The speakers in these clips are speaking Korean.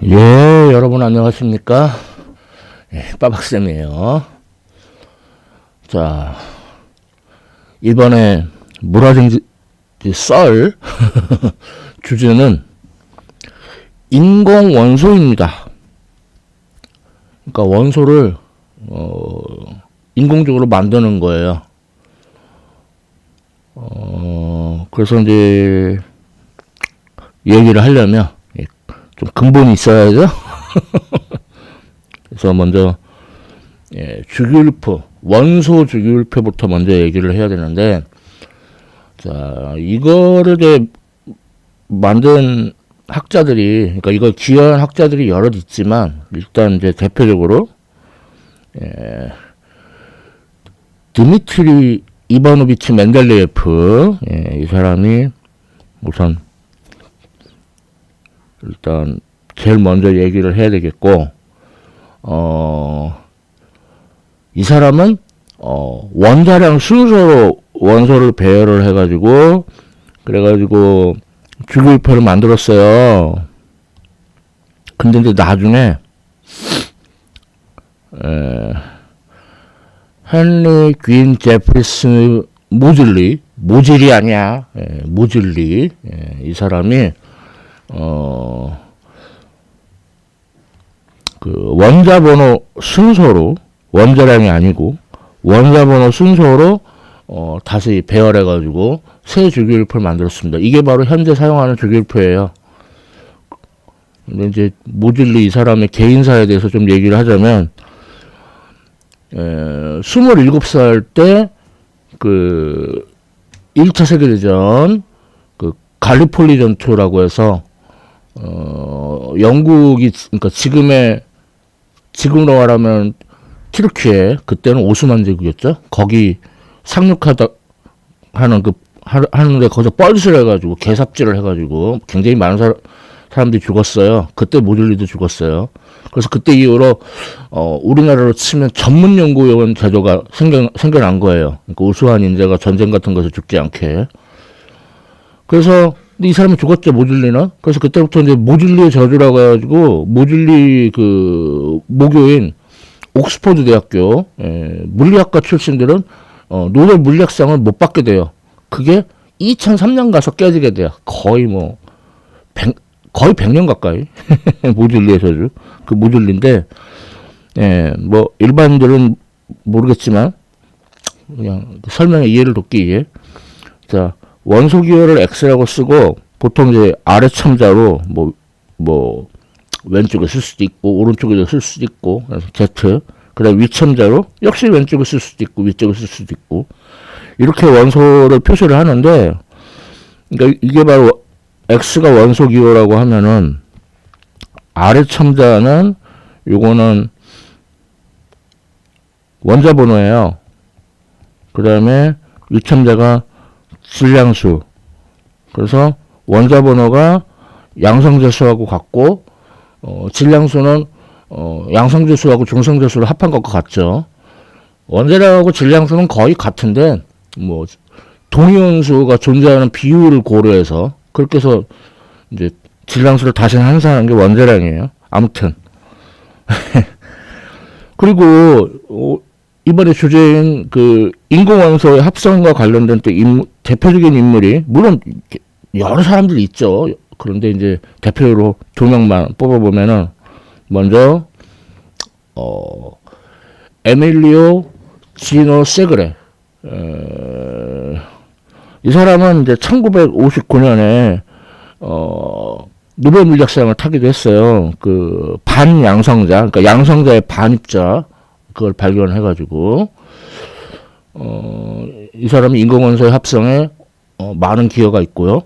예, 여러분 안녕하십니까? 예, 빠박쌤이에요. 자, 이번에 물화생지 썰 주제는 인공 원소입니다. 그러니까 원소를 인공적으로 만드는 거예요. 그래서 이제 얘기를 하려면 좀 근본이 있어야죠. 그래서 먼저 주기율표, 원소 주기율표부터 먼저 얘기를 해야 되는데, 자, 이거를 이제 만든 학자들이, 그러니까 이걸 기여한 학자들이 여럿 있지만, 일단 이제 대표적으로 드미트리 이바노비치 멘델레예프, 이 사람이 우선 일단 제일 먼저 얘기를 해야 되겠고, 이 사람은 원자량 순서로 원소를 배열을 해가지고 그래가지고 주기율표를 만들었어요. 근데 이제 나중에 헨리 귄 제프리스 모즐리 아니야, 모즐리, 이 사람이 그 원자번호 순서로, 원자량이 아니고 원자번호 순서로 다시 배열해가지고 새 주기율표를 만들었습니다. 이게 바로 현재 사용하는 주기율표예요. 근데 이제 모즐리 이 사람의 개인사에 대해서 좀 얘기를 하자면, 27살 때 그 1차 세계대전 그 갈리폴리 전투라고 해서 영국이, 그러니까 지금으로 말하면 튀르키예, 그때는 오스만 제국이었죠. 거기 하는데 거기서 뻘짓을 해가지고 개삽질을 해가지고 굉장히 많은 사람들이 죽었어요. 그때 모즐리도 죽었어요. 그래서 그때 이후로 우리나라로 치면 전문연구원 제도가 생겨난 거예요. 그러니까 우수한 인재가 전쟁 같은 것에 죽지 않게. 그래서 이 사람이 죽었죠, 모즐리는. 그래서 그때부터 이제 모즐리의 저주라고 해가지고 모즐리 그 모교인 옥스퍼드 대학교 물리학과 출신들은 노벨 물리학상을 못 받게 돼요. 그게 2003년 가서 깨지게 돼요. 거의 100년 가까이 모즐리의 저주. 그 모즐리인데, 뭐 일반인들은 모르겠지만 그냥 설명에 이해를 돕기 위해, 자, 원소 기호를 X라고 쓰고 보통 이제 아래 첨자로 뭐 왼쪽에 쓸 수도 있고 오른쪽에 쓸 수도 있고, 그래서 Z, 그다음 위 첨자로 역시 왼쪽에 쓸 수도 있고 위쪽에 쓸 수도 있고, 이렇게 원소를 표시를 하는데, 그러니까 이게 바로 X가 원소 기호라고 하면은 아래 첨자는 요거는 원자 번호예요. 그다음에 위 첨자가 질량수. 그래서 원자 번호가 양성제수하고 같고, 질량수는 양성제수하고 중성제수를 합한 것과 같죠. 원자량하고 질량수는 거의 같은데, 뭐 동위원수가 존재하는 비율을 고려해서 그렇게 해서 이제 질량수를 다시 환산하는 게 원자량이에요. 아무튼 그리고 이번에 주제인 그 인공원소의 합성과 관련된 또 대표적인 인물이, 물론 여러 사람들이 있죠. 그런데 이제 대표로 2명만 뽑아보면은, 먼저 에밀리오 지노 세그레, 이 사람은 이제 1959년에 노벨 물리학상을 타기도 했어요. 그 반양성자, 그러니까 양성자의 반입자, 그걸 발견해가지고 이 사람이 인공원소의 합성에 많은 기여가 있고요.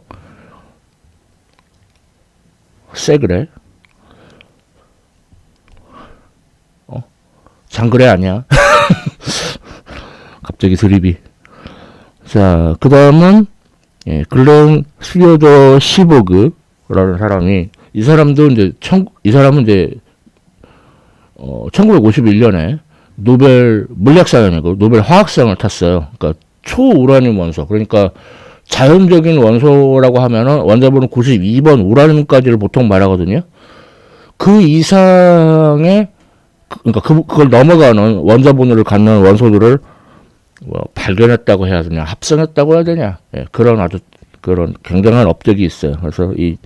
세그레, 장그레 아니야? 갑자기 드립이. 자, 그 다음은 글렌 스리오더 시보그라는 사람이, 이 사람도 이제 이 사람은 이제 1951년에 노벨 물리학상이 아니고 노벨 화학상을 탔어요. 그러니까 초우라늄 원소, 그러니까 자연적인 원소라고 하면은 원자번호 92번 우라늄까지를 보통 말하거든요. 그 이상의 그러니까 그걸 넘어가는 원자번호를 갖는 원소들을 뭐 발견했다고 해야 되냐, 합성했다고 해야 되냐, 예, 그런 아주 그런 굉장한 업적이 있어요. 그래서 이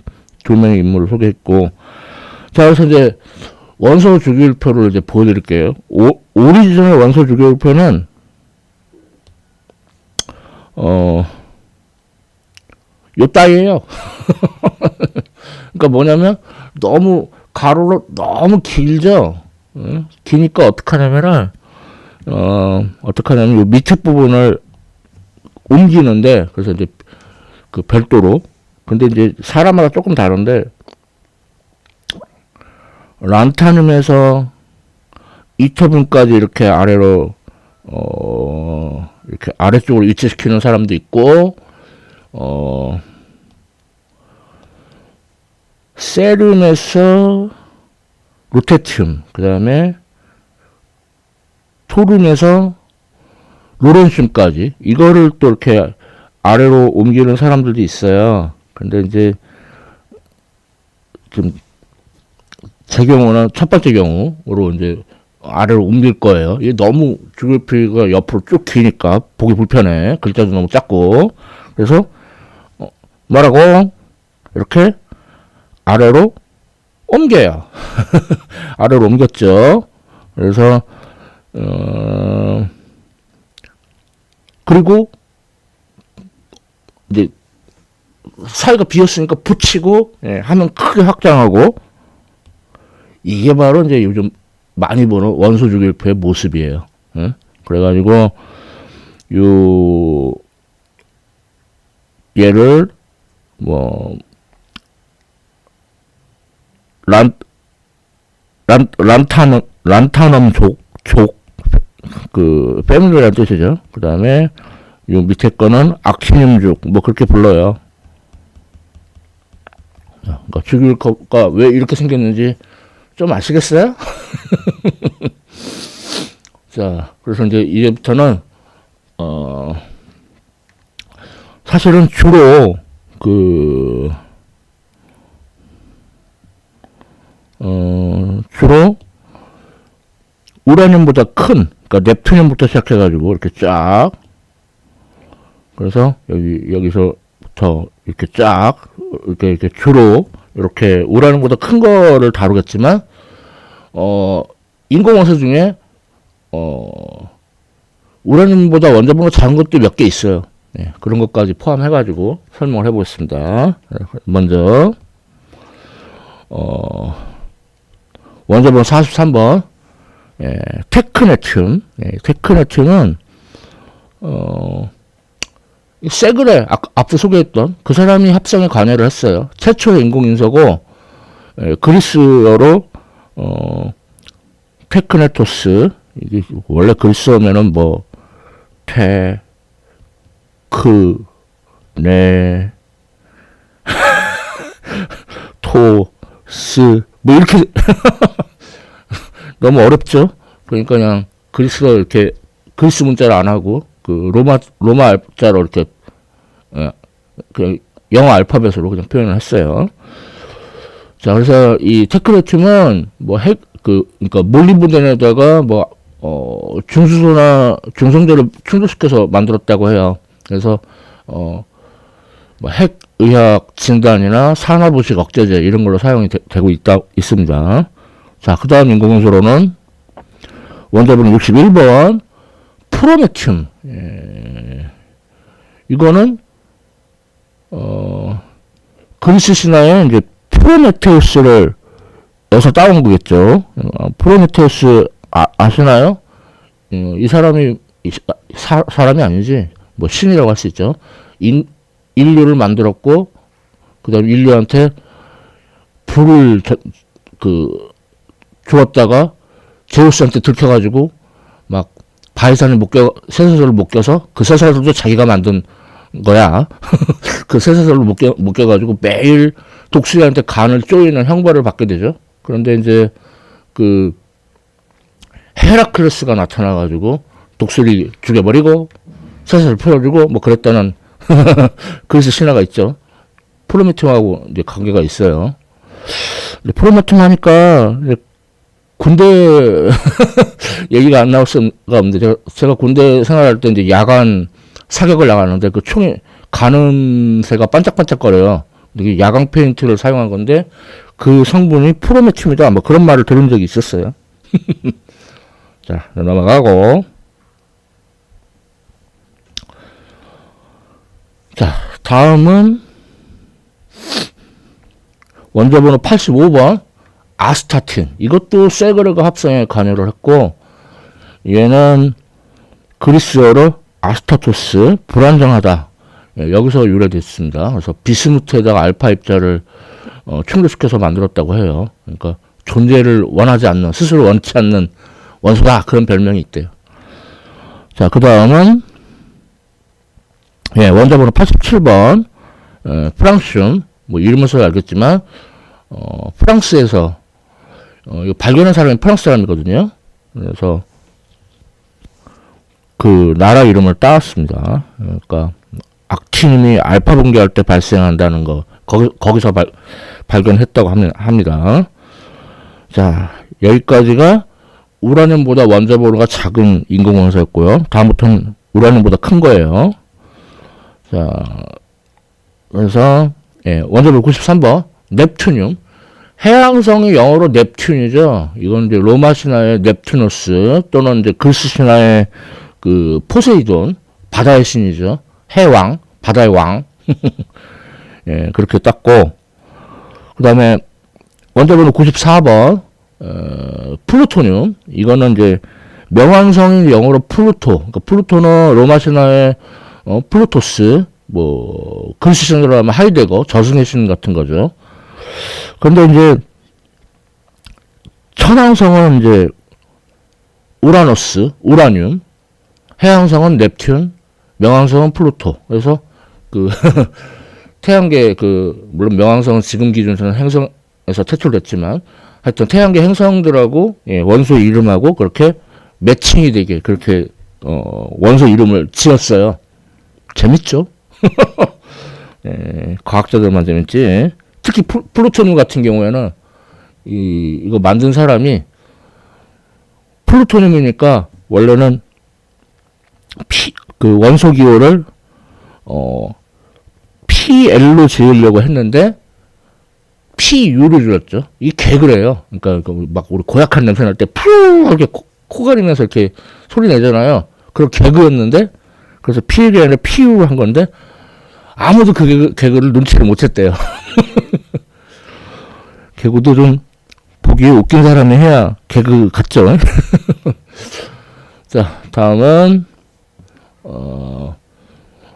두 명의 인물을 소개했고, 자, 그래서 이제 원소 주기율표를 이제 보여드릴게요. 오리지널 원소 주기율표는 요 따위예요. 그러니까 뭐냐면 너무 가로로 너무 길죠. 기니까 어떡하냐면은 어떡하냐면 요 밑에 부분을 옮기는데, 그래서 이제 그 별도로, 근데 이제 사람마다 조금 다른데, 란타늄에서 이터뷴까지 이렇게 아래로 이렇게 아래쪽으로 위치시키는 사람도 있고, 세륨에서 루테튬, 그 다음에 토륨에서 로렌슘까지 이거를 또 이렇게 아래로 옮기는 사람들도 있어요. 근데 이제 좀 제 경우는 첫 번째 경우로 이제 아래로 옮길 거예요. 이게 너무 주기율표가 옆으로 쭉 기니까 보기 불편해. 글자도 너무 작고. 그래서 뭐라고 이렇게 아래로 옮겨요. 아래로 옮겼죠. 그래서 그리고 이제 사이가 비었으니까 붙이고, 예, 하면 크게 확장하고, 이게 바로 이제 요즘 많이 보는 원소 주기율표의 모습이에요. 예? 그래가지고 얘를 뭐 란타넘 그 패밀리라는 뜻이죠. 그 다음에 요 밑에 거는 악티늄족, 뭐 그렇게 불러요. 그러니까 주기율표가 왜 이렇게 생겼는지 좀 아시겠어요? 자, 그래서 이제 이제부터는 사실은 주로 주로 우라늄보다 큰, 그러니까 넵튠늄부터 시작해가지고 이렇게 쫙, 그래서 여기서부터 이렇게 쫙 이렇게 주로 이렇게 우라늄보다 큰 거를 다루겠지만, 인공원소 중에 우라늄보다 원자번호 작은 것도 몇 개 있어요. 네, 그런 것까지 포함해가지고 설명을 해보겠습니다. 먼저 원자번호 43번, 예, 테크네튬. 예, 테크네튬은 세그레, 앞서 소개했던 그 사람이 합성에 관여를 했어요. 최초의 인공인소고, 예, 그리스어로 테크네토스, 이게 원래 글쓰면은 뭐 토스 뭐 이렇게 너무 어렵죠. 그러니까 그냥 그리스어 이렇게 그리스 문자를 안 하고 그 로마 알자로 이렇게 그 영어 알파벳으로 그냥 표현을 했어요. 자, 그래서 이 테크네튬은 뭐 그러니까 몰리브덴에다가 뭐 중수소나 중성제를 충족시켜서 만들었다고 해요. 그래서 뭐 핵의학 진단이나 산화부식 억제제 이런 걸로 사용이 되고 있습니다. 자, 그 다음 인공원소로는 원자번호 61번 프로메튬. 예. 이거는 그리스 신화에 이제 프로메테우스를 여기서 따온 거겠죠. 프로메테우스 아시나요? 이 사람이 사람이 아니지, 뭐 신이라고 할 수 있죠. 인류를 만들었고, 그 다음에 인류한테 불을 주었다가 제우스한테 들켜가지고 막 쇠사슬을 못 껴서 그 쇠사슬도 자기가 만든 거야. 그 쇠사슬을 못 껴가지고 매일 독수리한테 간을 쪼이는 형벌을 받게 되죠. 그런데 이제 그 헤라클레스가 나타나가지고 독수리 죽여버리고 쇠사슬 풀어주고 뭐 그랬다는 그래서 신화가 있죠. 프로메테우하고 이제 관계가 있어요. 프로메튬 하니까 이제 군대 얘기가 안 나올 수가 없는데 제가 군대 생활할 때 이제 야간 사격을 나가는데 그 총이 가는 새가 반짝반짝거려요. 이게 야광 페인트를 사용한 건데 그 성분이 프로메튬이다. 뭐 그런 말을 들은 적이 있었어요. 자, 넘어가고. 자, 다음은 원자번호 85번 아스타틴. 이것도 세그레가 합성에 관여를 했고, 얘는 그리스어로 아스타토스, 불안정하다. 예, 여기서 유래됐습니다. 그래서 비스무트에다가 알파 입자를 충돌시켜서 만들었다고 해요. 그러니까 존재를 원하지 않는, 스스로 원치 않는 원소다. 그런 별명이 있대요. 자, 그 다음은 예, 원자번호 87번 프랑슘. 뭐 이름에서 알겠지만 프랑스에서 이거 발견한 사람이 프랑스 사람이거든요. 그래서 그 나라 이름을 따왔습니다. 그러니까 악티늄이 알파 분계할 때 발생한다는 거 거기서 발견했다고 합니다. 자, 여기까지가 우라늄보다 원자번호가 작은 인공원소였고요. 다음부터는 우라늄보다 큰 거예요. 자, 그래서 예, 원자번호 93번 넵투늄. 해양성이 영어로 넵튠이죠. 이건 이제 로마 신화의 넵투누스 또는 이제 그리스 신화의 그 포세이돈, 바다의 신이죠. 해왕, 바다의 왕. 예, 그렇게 땄고, 그 다음에 원자번호 94번 플루토늄. 이거는 이제 명왕성인 영어로 플루토. 그러니까 플루토는 로마 신화의 플루토스, 뭐 그리스 신화로 하면 하이데거, 저승의 신 같은 거죠. 그런데 이제 천왕성은 이제 우라노스, 우라늄, 해양성은 넵튠, 명왕성은 플루토. 그래서 그 태양계 물론 명왕성은 지금 기준으로는 행성에서 퇴출됐지만 하여튼 태양계 행성들하고 예, 원소 이름하고 그렇게 매칭이 되게 그렇게 원소 이름을 지었어요. 재밌죠? 예, 과학자들만 재밌지. 특히 플루토늄 같은 경우에는 이거 만든 사람이 플루토늄이니까 원래는 그 원소 기호를 PL로 지으려고 했는데 PU를 지었죠. 이 개그래요. 그러니까 막 우리 고약한 냄새 날 때 푸 이렇게 코 가리면서 이렇게 소리 내잖아요. 그런 개그였는데 그래서 PL이 아니라 PU 한 건데 아무도 그 개그를 눈치를 못 챘대요. 개그도 좀 보기에 웃긴 사람이 해야 개그 같죠. 자, 다음은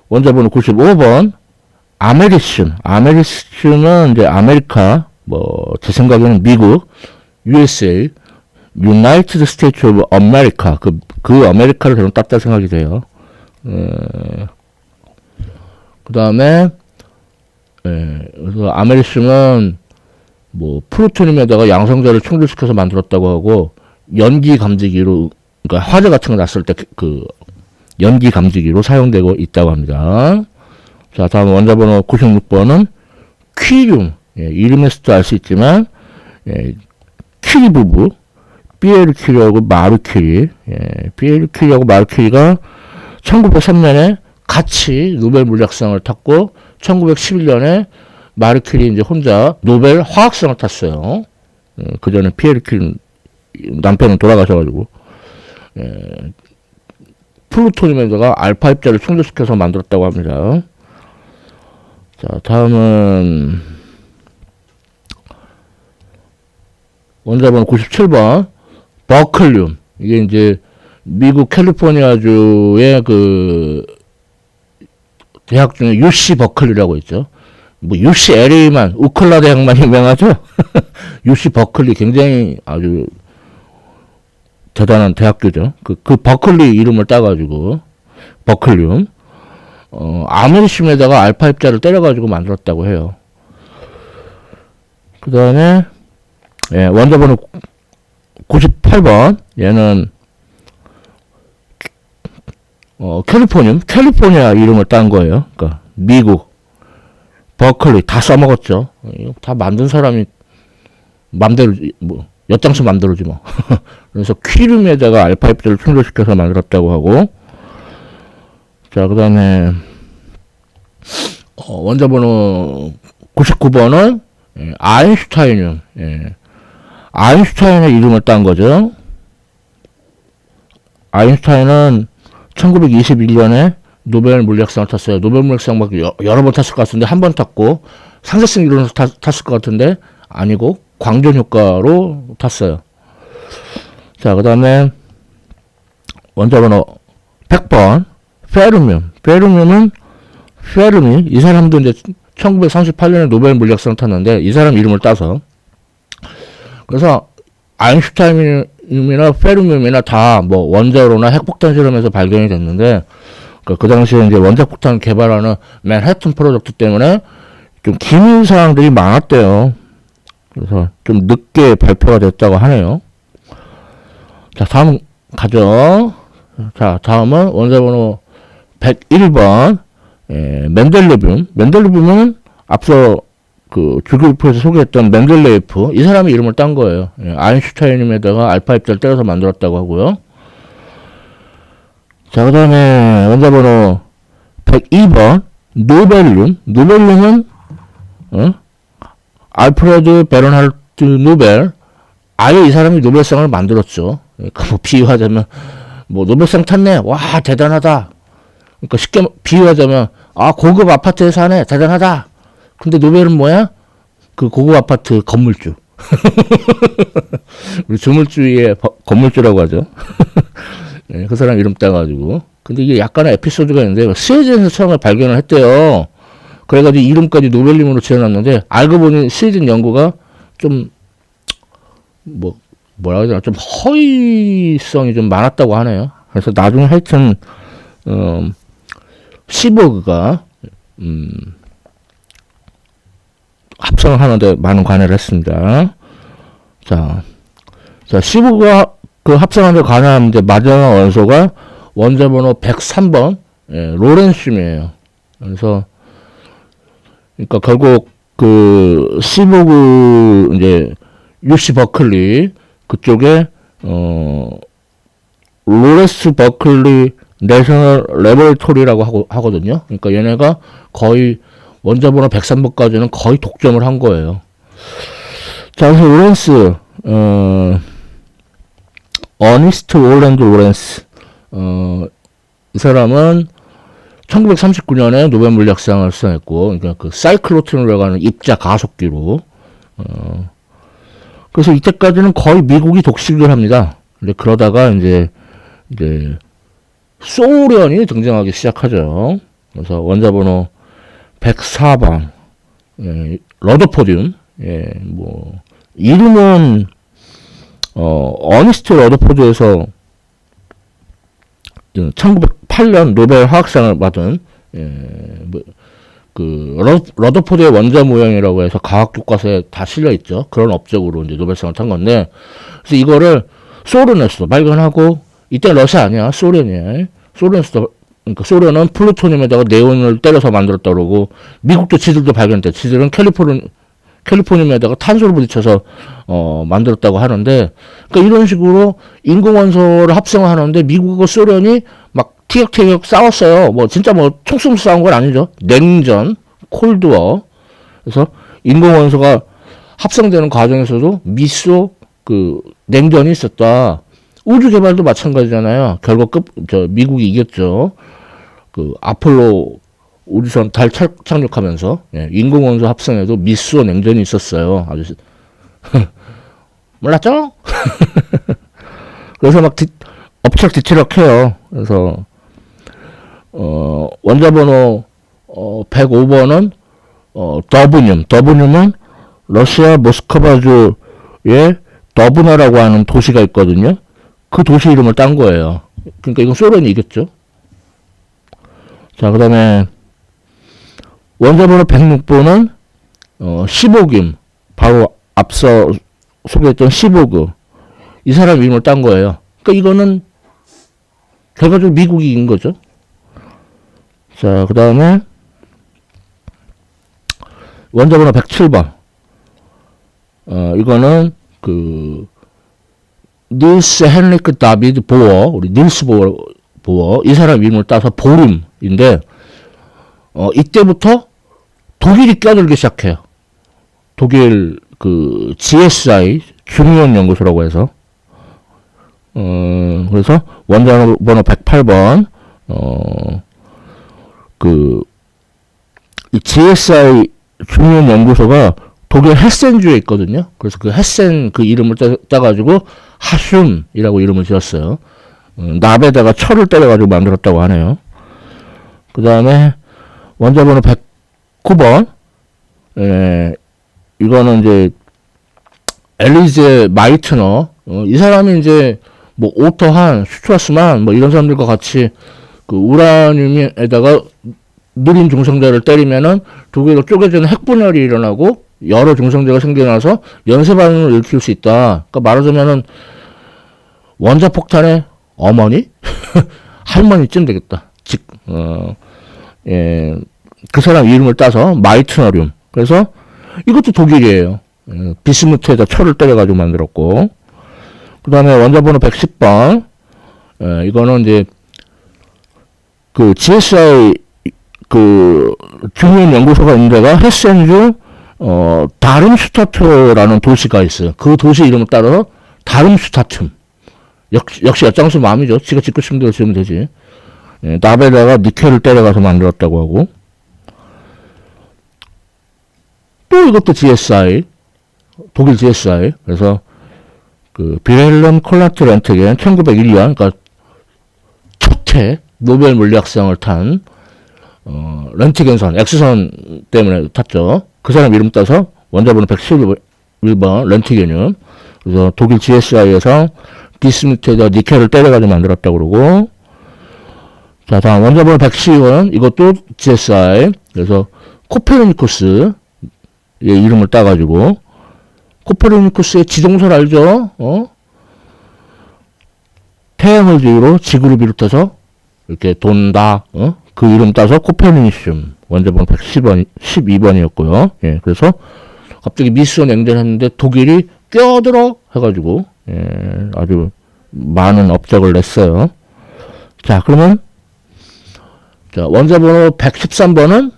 원자번호 95번 아메리슘. 아메리슘은 이제 아메리카, 뭐 제 생각에는 미국, USA, United States of America. 그 아메리카를 저는 땄다 생각이 돼요. 그 다음에 그래서 아메리슘은 뭐 플루토늄에다가 양성자를 충돌시켜서 만들었다고 하고 연기 감지기로, 그러니까 화재 같은 거 났을 때 그 연기 감지기로 사용되고 있다고 합니다. 자, 다음 원자번호 96번은 퀴륨. 예, 이름에서도 알 수 있지만 예, 퀴리 부부 피에르 퀴리하고 마르 퀴리. 예, 피에르 퀴리하고 마르 퀴리가 1903년에 같이 노벨 물리학상을 탔고 1911년에 마르 퀴리 이제 혼자 노벨 화학상을 탔어요. 예, 그 전에 피에르 퀴리 남편은 돌아가셔가지고 플루토늄에다가 알파 입자를 충돌시켜서 만들었다고 합니다. 자, 다음은 원자번호 97번 버클륨. 이게 이제 미국 캘리포니아주의 그 대학 중에 UC 버클리라고 있죠. 뭐 UC LA만 우클라 대학만 유명하죠. UC 버클리 굉장히 아주 대단한 대학교죠. 그 버클리 이름을 따가지고 버클륨 아메리슘에다가 알파 입자를 때려가지고 만들었다고 해요. 그 다음에 예, 원자번호 98번 얘는 캘리포니아 이름을 딴 거예요. 그러니까 미국 버클리 다 써먹었죠. 다 만든 사람이 맘대로, 뭐, 엿장수 맘대로지 뭐. 그래서 퀴룸에다가 알파 입자를 충돌시켜서 만들었다고 하고, 자, 그 다음에, 원자 번호 99번은, 아인슈타인이um. 아인슈타인의 이름을 딴 거죠. 아인슈타인은 1921년에 노벨 물리학상을 탔어요. 노벨 물리학상 막 여러 번 탔을 것 같은데, 한 번 탔고, 상대성 이론에서 탔을 것 같은데, 아니고, 광전 효과로 탔어요. 자, 그 다음에, 원자번호 100번, 페르뮴. 페르미, 이 사람도 이제 1938년에 노벨 물리학상을 탔는데, 이 사람 이름을 따서. 그래서, 아인슈타인이나 페르뮴이나 다 뭐 원자로나 핵폭탄 실험에서 발견이 됐는데, 그 당시에 이제 원자폭탄 개발하는 맨해튼 프로젝트 때문에 좀 기밀 사항들이 많았대요. 그래서 좀 늦게 발표가 됐다고 하네요. 자, 다음 가죠. 자, 다음은 원자번호 101번, 멘델레뷴. 멘델레뷴은 앞서 그 주기율표에서 소개했던 멘델레예프, 이 사람의 이름을 딴 거예요. 아인슈타인임에다가 알파 입자를 때려서 만들었다고 하고요. 자, 그 다음에 원자번호 102번, 노벨륨은 알프레드 베른하르트 노벨, 아예 이 사람이 노벨상을 만들었죠. 그러니까 뭐 비유하자면, 뭐 노벨상 탔네, 와 대단하다. 그러니까 쉽게 비유하자면, 아 고급 아파트에 사네, 대단하다. 근데 노벨은 뭐야? 그 고급 아파트 건물주. 우리 주물주의 건물주라고 하죠. 네, 그 사람 이름 따가지고. 근데 이게 약간의 에피소드가 있는데, 스웨덴에서 처음에 발견을 했대요. 그래가지고 이름까지 노벨님으로 지어놨는데, 알고 보니 스웨덴 연구가 좀, 뭐라 해야 되나, 좀 허위성이 좀 많았다고 하네요. 그래서 나중에 하여튼, 시버그가, 합성을 하는데 많은 관여를 했습니다. 자, 시버그가 그 합성하는데 관여한 이제 마지막 원소가 원자번호 103번, 로렌슘이에요. 그래서, 그러니까 결국 그 시버그 이제 UC 버클리 그쪽에 로렌스 버클리 내셔널 레버리토리라고 하거든요. 그러니까 얘네가 거의 원자번호 103번까지는 거의 독점을 한 거예요. 자, 그래서 로렌스, 어니스트 올랜드 로렌스, 이 사람은 1939년에 노벨 물리학상을 수상했고, 그러니까 그 사이클로트론이라고 하는 입자 가속기로, 그래서 이때까지는 거의 미국이 독식을 합니다. 근데 그러다가 이제 소련이 등장하기 시작하죠. 그래서 원자번호 104번, 러더포디움, 뭐, 이름은, 어니스트 러더포드에서 1908년 노벨 화학상을 받은, 러더포드의 원자 모형이라고 해서 과학 교과서에 다 실려있죠. 그런 업적으로 이제 노벨상을 탄 건데, 그래서 이거를 소련에서 발견하고, 이때 러시아 아니야, 소련이야. 그러니까 소련은 플루토늄에다가 네온을 때려서 만들었다 그러고, 미국도 지들도 발견했대. 지들은 캘리포늄에다가 탄소를 부딪혀서 만들었다고 하는데, 그러니까 이런 식으로 인공원소를 합성하는데 미국과 소련이 막 티격태격 싸웠어요. 뭐 진짜 뭐 총쏘면서 싸운 건 아니죠. 냉전, 콜드워. 그래서 인공원소가 합성되는 과정에서도 미소 그 냉전이 있었다. 우주 개발도 마찬가지잖아요. 결국 미국이 이겼죠. 그 아폴로 우주선 달 착륙하면서 인공원소 합성에도 미수어 냉전이 있었어요. 아주 몰랐죠? 그래서 막 엎치락뒤치락해요. 그래서 원자번호 105번은 더브늄은 러시아 모스크바주의 더브나라고 하는 도시가 있거든요. 그 도시 이름을 딴 거예요. 그러니까 이건 소련이 이겼죠. 자, 그 다음에 원자번호 106번은 시보김, 바로 앞서 소개했던 시보그, 이 사람 이름을 딴 거예요. 그러니까 이거는 결과적으로 미국이 이긴 거죠. 자, 그 다음에 원자번호 107번, 이거는 닐스 헨리크 다비드 보어, 우리 닐스 보어, 이 사람 이름을 따서 보름인데, 이때부터 독일이 껴들기 시작해요. 독일 GSI 중요한 연구소라고 해서 그래서 원자 번호 108번 이 GSI 중요한 연구소가 독일 헤센주에 있거든요. 그래서 그 헤센 이름을 따가지고 하슌이라고 이름을 지었어요. 납에다가 철을 때려가지고 만들었다고 하네요. 그 다음에 원자 번호 109번 이거는 이제 엘리제 마이트너, 이 사람이 이제 뭐 오토한, 슈트라스만 뭐 이런 사람들과 같이 우라늄에다가 느린 중성자를 때리면은 두 개가 쪼개지는 핵분열이 일어나고 여러 중성자가 생겨나서 연쇄 반응을 일으킬 수 있다. 그러니까 말하자면은 원자폭탄의 어머니, 할머니쯤 되겠다. 그 사람 이름을 따서 마이트너륨. 그래서 이것도 독일이에요. 비스무트에다 철을 때려가지고 만들었고, 그 다음에 원자번호 110번, 이거는 이제, GSI, 중요한 연구소가 있는 데가 헤센주, 다름슈타트라는 도시가 있어요. 그 도시 이름을 따라서 다름슈타트. 역시 엿장수 마음이죠. 지가 짓고 싶은 대로 지으면 되지. 납에다가 니켈을 때려가서 만들었다고 하고, 또 이것도 GSI, 독일 GSI. 그래서 비렐름 콜라트 렌트겐 1901년, 그러니까 첫해 노벨 물리학상을 탄 렌트겐선, X선 때문에 탔죠. 그 사람 이름 따서 원자번호 111번 렌트겐이um. 그래서 독일 GSI에서 비스무트에다 니켈을 때려가지고 만들었다고 그러고, 자, 다음 원자번호 112번 이것도 GSI. 그래서 코페르니쿠스 이름을 따가지고, 코페르니쿠스의 지동설 알죠? 태양을 뒤로 지구를 비롯해서 이렇게 돈다. 그 이름 따서 코페르니시움. 원자번호 112번이었고요. 예, 그래서 갑자기 미스원 냉전을 했는데 독일이 껴들어 해가지고, 아주 많은 업적을 냈어요. 자, 그러면, 자, 원자번호 113번은,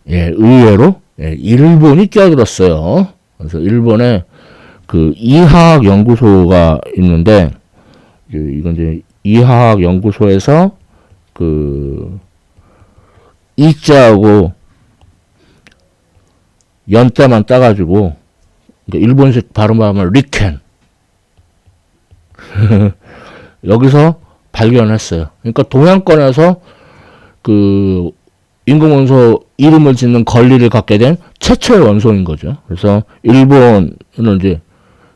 의외로, 일본이 끼어들었어요. 그래서 일본에 이화학 연구소가 있는데, 이건 이제 이화학 연구소에서 이자하고 연자만 따가지고, 그러니까 일본식 발음하면 리켄. 여기서 발견했어요. 그러니까 동양권에서 인공원소 이름을 짓는 권리를 갖게 된 최초의 원소인 거죠. 그래서 일본은 이제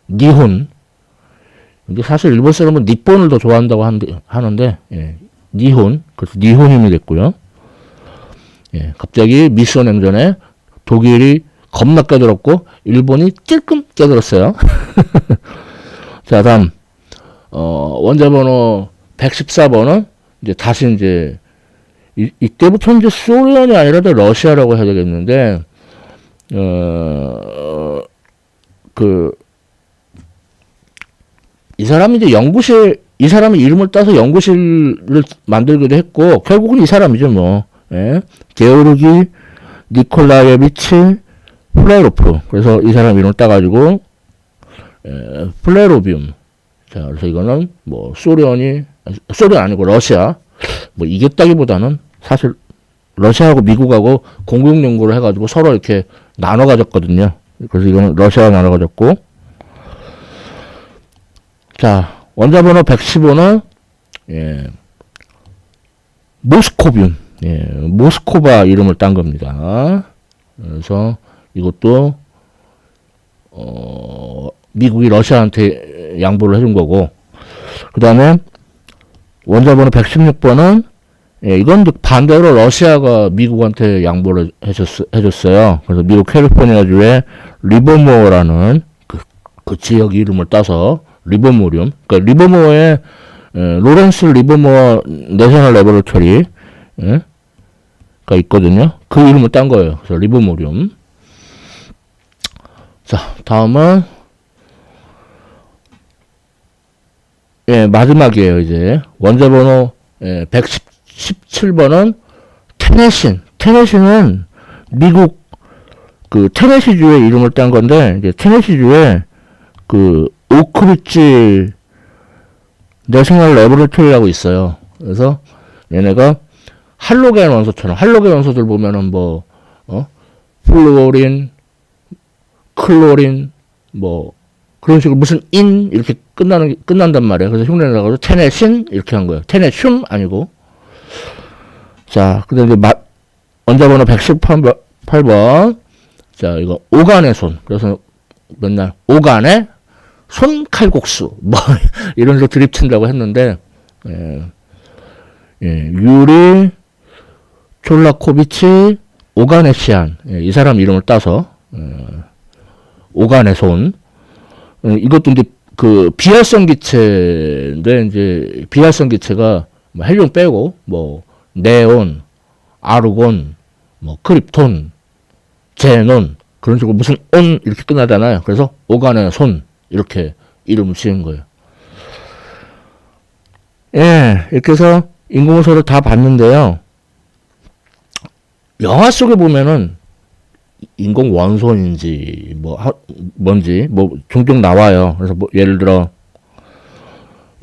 니혼. 근데 사실 일본 사람은 니폰을 더 좋아한다고 하는데, 니혼. 그래서 니혼임이 됐고요. 갑자기 미스원 냉전에 독일이 겁나 껴들었고 일본이 찔끔 껴들었어요. 자, 다음 원자번호 114번은 이제 다시 이제 이때부터 이제 소련이 아니라 러시아라고 해야 되겠는데, 이 사람이 이제 이 사람의 이름을 따서 연구실을 만들기도 했고, 결국은 이 사람이죠, 뭐. 게오르기 니콜라예비치 플레로프. 그래서 이 사람 이름을 따가지고, 플레로비움. 자, 그래서 이거는 뭐, 소련 아니고 러시아. 뭐, 이겼다기보다는 사실 러시아하고 미국하고 공동 연구를 해가지고 서로 이렇게 나눠 가졌거든요. 그래서 이거는 러시아가 나눠 가졌고, 자, 원자번호 115는 모스코뷴, 모스코바 이름을 딴 겁니다. 그래서 이것도 미국이 러시아한테 양보를 해준 거고, 그 다음에 원자번호 116번은 이건 반대로 러시아가 미국한테 양보를 해줬어요. 그래서 미국 캘리포니아주의 리버모어라는 그 지역 이름을 따서 리버모륨. 그러니까 리버모어에 로렌스 리버모어 내셔널 레버러터리가 있거든요. 그 이름을 딴 거예요. 그래서 리버모륨. 자, 다음은 예, 마지막이에요. 이제 원자번호 117번은 테네신. 테네신은 미국 그 테네시주의 이름을 딴 건데, 이제 테네시주에 그 오크리지 내셔널 레보레토리라고 있어요. 그래서 얘네가 할로겐 원소처럼, 할로겐 원소들 보면은 뭐 플루오린, 클로린, 뭐 그런 식으로 무슨 인 이렇게 끝난단 말이에요. 그래서 흉내 나가지고 테네신 이렇게 한 거예요. 테네슘 아니고. 자, 근데 이제 원자번호 118번. 자, 이거 오간의 손. 그래서 맨날 오간의 손 칼국수 뭐 이런 거 드립 친다고 했는데, 유리 졸라코비치 오가네시안, 이 사람 이름을 따서 오간의 손. 이것도 이제 그 비활성 기체인데, 이제 비활성 기체가 뭐 헬륨 빼고 뭐 네온, 아르곤, 뭐 크립톤, 제논 그런 식으로 무슨 온 이렇게 끝나잖아요. 그래서 오간의 손 이렇게 이름을 지은 거예요. 예, 이렇게 해서 인공원소를 다 봤는데요. 영화 속에 보면은 인공원소인지 뭔지 뭐 종종 나와요. 그래서 뭐 예를 들어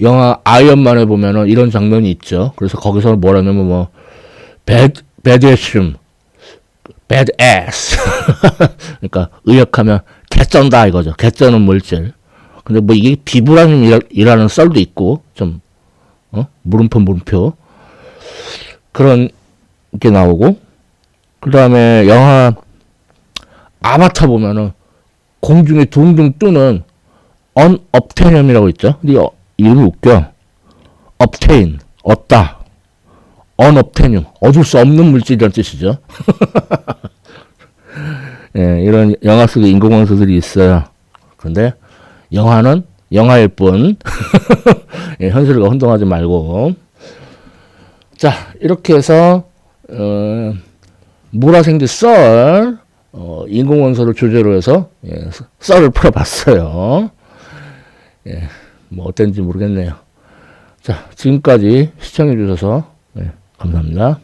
영화 아이언만에 보면은 이런 장면이 있죠. 그래서 거기서 뭐라냐면 뭐 배드에쉬움, 배드에스 그러니까 의역하면 개쩐다 이거죠. 개쩌는 물질. 근데 뭐 이게 비브라늄이라는 썰도 있고 좀 물음표 그런 게 나오고, 그 다음에 영화 아바타 보면은 공중에 둥둥 뜨는 언업테늄이라고 있죠. 근데 이름이 웃겨. 업테인 얻다, 언업테늄 얻을 수 없는 물질이라는 뜻이죠. 예, 이런 영화 속에 인공원소들이 있어요. 근데 영화는 영화일 뿐. 예, 현실과 혼동하지 말고. 자, 이렇게 해서 물화생지 썰, 인공원소를 주제로 해서 썰을 풀어봤어요. 예, 뭐 어땠는지 모르겠네요. 자, 지금까지 시청해 주셔서 감사합니다.